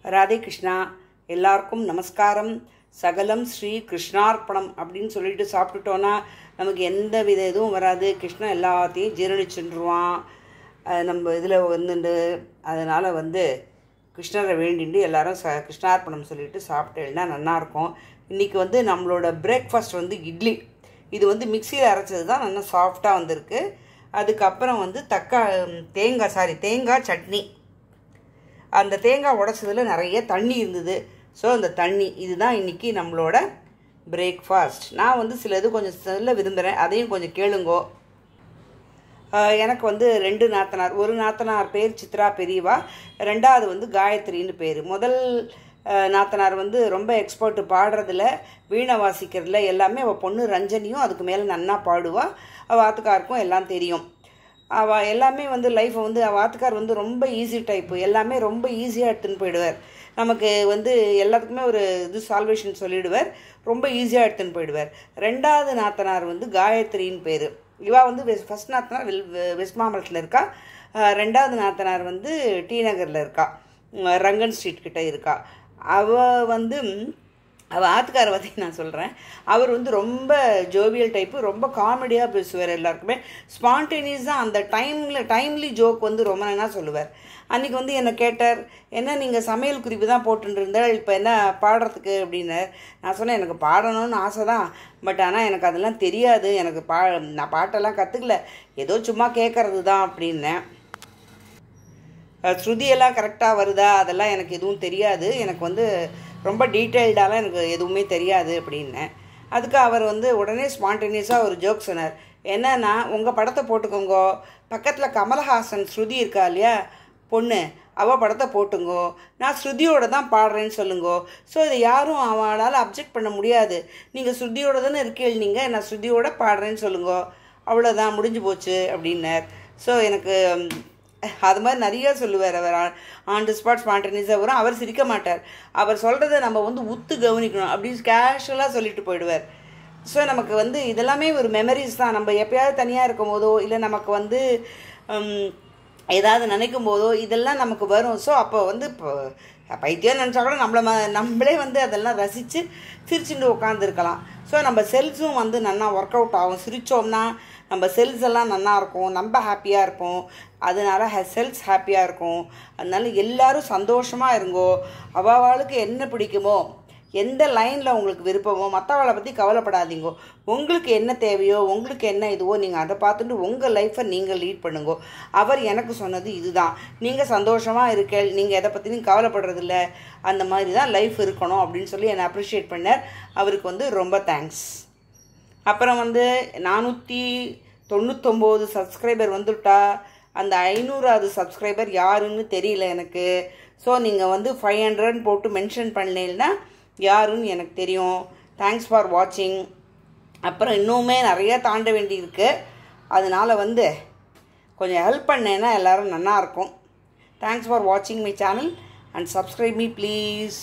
ராதே கிருஷ்ணா. எல்லாருக்கும் நமஸ்காரம். சகலம் ஸ்ரீ கிருஷ்ணார்ப்பணம் அப்படின்னு சொல்லிட்டு சாப்பிட்டுட்டோன்னா நமக்கு எந்த வித இதுவும் வராது. கிருஷ்ணன் எல்லாத்தையும் ஜீரணிச்சுருவான் நம்ம இதில் வந்துண்டு. அதனால் கிருஷ்ணரை வேண்டிட்டு எல்லோரும் கிருஷ்ணார்ப்பணம் சொல்லிட்டு சாப்பிட்டேன்னா நல்லாயிருக்கும். இன்றைக்கி நம்மளோட பிரேக்ஃபாஸ்ட் இட்லி. இது மிக்சியில் அரைச்சது தான் நல்லா சாஃப்டாக வந்திருக்கு. அதுக்கப்புறம் தேங்காய் சட்னி. அந்த தேங்காய் உடைச்சதில் நிறைய தண்ணி இருந்தது. ஸோ அந்த தண்ணி இதுதான் இன்றைக்கி நம்மளோட பிரேக்ஃபாஸ்ட். நான் சில இது கொஞ்சம் சொல்ல விரும்புகிறேன், அதையும் கொஞ்சம் கேளுங்கோ. எனக்கு 2 நாத்தனார். ஒரு நாத்தனார் பேர் சித்ரா பெரியவா, ரெண்டாவது காயத்ரின்னு பேர். முதல் நாத்தனார் ரொம்ப எக்ஸ்பர்ட்டு பாடுறதில், வீணை வாசிக்கிறதுல எல்லாமே. அவள் பொண்ணு ரஞ்சனியும் அதுக்கு மேலே நன்னா பாடுவாள். அவள் ஆத்துக்காருக்கும் எல்லாம் தெரியும். அவள் எல்லாமே லைஃப்பை அவள் ஆத்துக்கார் ரொம்ப ஈஸி டைப்பு. எல்லாமே ரொம்ப ஈஸியாக எடுத்துன்னு போயிடுவார். நமக்கு எல்லாத்துக்குமே ஒரு சால்வேஷன் சொல்லிவிடுவார். ரொம்ப ஈஸியாக எடுத்துன்னு போயிடுவார். ரெண்டாவது நாத்தனார் காயத்ரின்னு பேர். இவா ஃபஸ்ட் நாத்தனார் வெஸ்ட் மாம்பலத்தில் இருக்கா. ரெண்டாவது நாத்தனார் டி நகரில் இருக்கா, ரங்கன் ஸ்ட்ரீட் கிட்டே இருக்கா. அவள் ஆத்துக்காரை பற்றி நான் சொல்கிறேன். அவர் ரொம்ப ஜோவியல் டைப்பு, ரொம்ப காமெடியாக பேசுவார். எல்லாருக்குமே ஸ்பான்டேனியஸாக அந்த டைம்லி ஜோக் ரொம்ப நல்லா சொல்லுவார். அன்றைக்கி என்னை கேட்டார், என்ன நீங்கள் சமையல் குறிப்பு தான் போட்டுருந்தால் இப்போ என்ன பாடுறதுக்கு அப்படின்னார். நான் சொன்னேன், எனக்கு பாடணும்னு ஆசை தான், பட் ஆனால் எனக்கு அதெல்லாம் தெரியாது. எனக்கு நான் பாட்டெல்லாம் கற்றுக்கல, ஏதோ சும்மா கேட்குறது தான் அப்படின்னேன். ஸ்ருதியெல்லாம் கரெக்டாக வருதா அதெல்லாம் எனக்கு எதுவும் தெரியாது. எனக்கு ரொம்ப டீட்டெயில்டாலாம் எனக்கு எதுவுமே தெரியாது அப்படின்னேன். அதுக்கு அவர் உடனே ஸ்பான்டேனியஸாக ஒரு ஜோக் சொன்னார். என்னன்னா, உங்கள் படத்தை போட்டுக்கோங்க, பக்கத்தில் கமலஹாசன் ஸ்ருதி இருக்கா இல்லையா பொண்ணு, அவள் படத்தை போட்டுங்கோ, நான் ஸ்ருதியோடு தான் பாடுறேன்னு சொல்லுங்கோ. ஸோ இதை யாரும் அவளால் அப்ஜெக்ட் பண்ண முடியாது. நீங்கள் ஸ்ருதியோடு தானே இருக்கீள், நீங்கள் நான் ஸ்ருதியோடு பாடுறேன்னு சொல்லுங்கோ, அவ்வளோதான், முடிஞ்சு போச்சு அப்படின்னார். ஸோ எனக்கு அது மாதிரி நிறையா சொல்லுவார் அவர். ஆன் தி ஸ்பாட் ஸ்பான்டேனியஸாக வரும். அவர் சிரிக்க மாட்டார். அவர் சொல்கிறத நம்ம உத்து கவனிக்கணும். அப்படி கேஷுவலாக சொல்லிட்டு போயிடுவார். ஸோ நமக்கு இதெல்லாமே ஒரு மெமரிஸ் தான். நம்ம எப்போயாவது தனியாக இருக்கும் போதோ, இல்லை நமக்கு ஏதாவது நினைக்கும் போதோ இதெல்லாம் நமக்கு வரும். ஸோ அப்போ இப்போ பைத்தியம் நினச்சா கூட நம்மளே அதெல்லாம் ரசித்து சிரிச்சுட்டு உட்காந்துருக்கலாம். ஸோ நம்ம செல்ஸும் நல்லா ஒர்க் அவுட் ஆகும். சிரித்தோம்னா நம்ம செல்ஸ் எல்லாம் நல்லா இருக்கும், நம்ம ஹாப்பியாக இருப்போம். அதனால செல்ஸ் ஹாப்பியாக இருக்கும். அதனால எல்லோரும் சந்தோஷமாக இருங்கோ. அவளுக்கு என்ன பிடிக்குமோ, எந்த லைனில் உங்களுக்கு விருப்பமோ, மற்றவளை பற்றி கவலைப்படாதீங்கோ. உங்களுக்கு என்ன தேவையோ, உங்களுக்கு என்ன இதுவோ, நீங்கள் அதை பார்த்துட்டு உங்கள் லைஃப்பை நீங்கள் லீட் பண்ணுங்கோ. அவர் எனக்கு சொன்னது இதுதான். நீங்கள் சந்தோஷமாக இருக்க, நீங்கள் எதை பற்றியும் கவலைப்படுறதில்ல, அந்த மாதிரி தான் லைஃப் இருக்கணும் அப்படின்னு சொல்லி என்னை அப்ரிஷியேட் பண்ணார். அவருக்கு ரொம்ப தேங்க்ஸ். அப்புறம் 499 சப்ஸ்கிரைபர் வந்துட்டா. அந்த 500வது சப்ஸ்கிரைபர் யாருன்னு தெரியல எனக்கு. ஸோ நீங்கள் 500 போட்டு மென்ஷன் பண்ணலைன்னா யாருன்னு எனக்கு தெரியும். தேங்க்ஸ் ஃபார் வாட்சிங். அப்புறம் இன்னுமே நிறையா தாண்ட வேண்டியிருக்கு. அதனால் கொஞ்சம் ஹெல்ப் பண்ணேன்னா எல்லோரும் நல்லாயிருக்கும். தேங்க்ஸ் ஃபார் வாட்சிங் my channel and subscribe me please.